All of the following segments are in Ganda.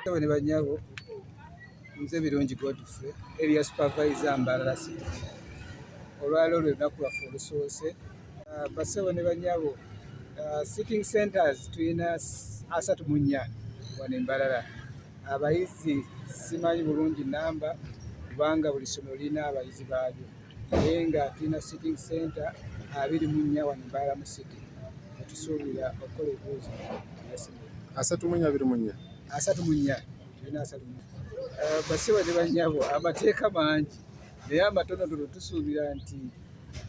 Bane banyabo nze birungi Godfrey area supervisor MBARARA City. Olwalo lunaku lwaffe olusoose basawo ne banyabo sitting centers tulina 34 wano MBARARA. Abayizi simanyi bulungi namba kubanga buli ssomero lirina abayizi baabyo, naye nga tulina sitting center 24 wano MBARARA mu city. Tusuubira okukola ebibuuzo by'essomero 34 tulina 34. Basawo ne banyabo amateeka mangi naye amatonotono tusuubira nti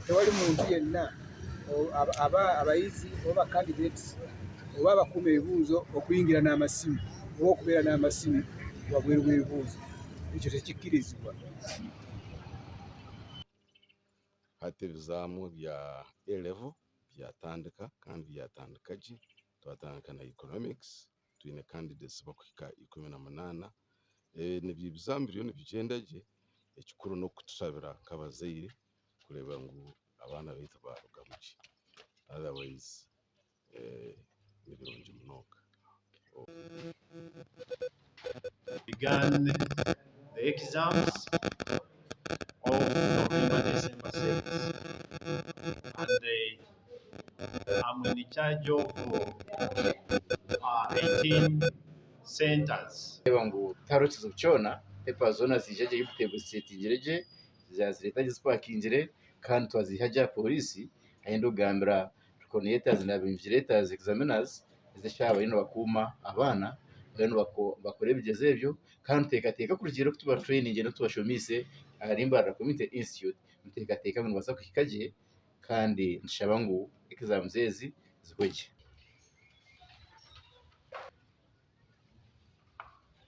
tewali muntu yenna abayizi oba candidates oba abakuuma ebibuuzo okuyingira n'amasimu oba okubeera n'amasimu wabweru bw'ebibuuzo. Ekyo tekikkirizibwa. Hati ebizaamu bya A-level byatandika kandi byatandika gye. Twatandika na economics, tuyine candidates bakuhika 18. Nibyo ebizaamu biriyo nibigyenda gye. Ekikuru n'okutusabira nk'abazaire kureeba ngu abaana baitu barugamu gye. Otherwise nibirungi munonga. Began the exams of November, December 6th, and I'm in charge of 18 centers. Ngu tarochizo kuchona pepa zona zijaje UBTEB state ngereje zazireta zisparkingire kandi twazihaja polisi ayendo gambira coordinators na invigilators examiners zishaba ino bakuma abana bano bakore bigeze ebyo kandi tekateka kurigiro kutuba training no tubashomise ari MBARARA Community Institute mutekateka ngo basa kuhikaje kandi nshaba ngo exams zezi zikweje.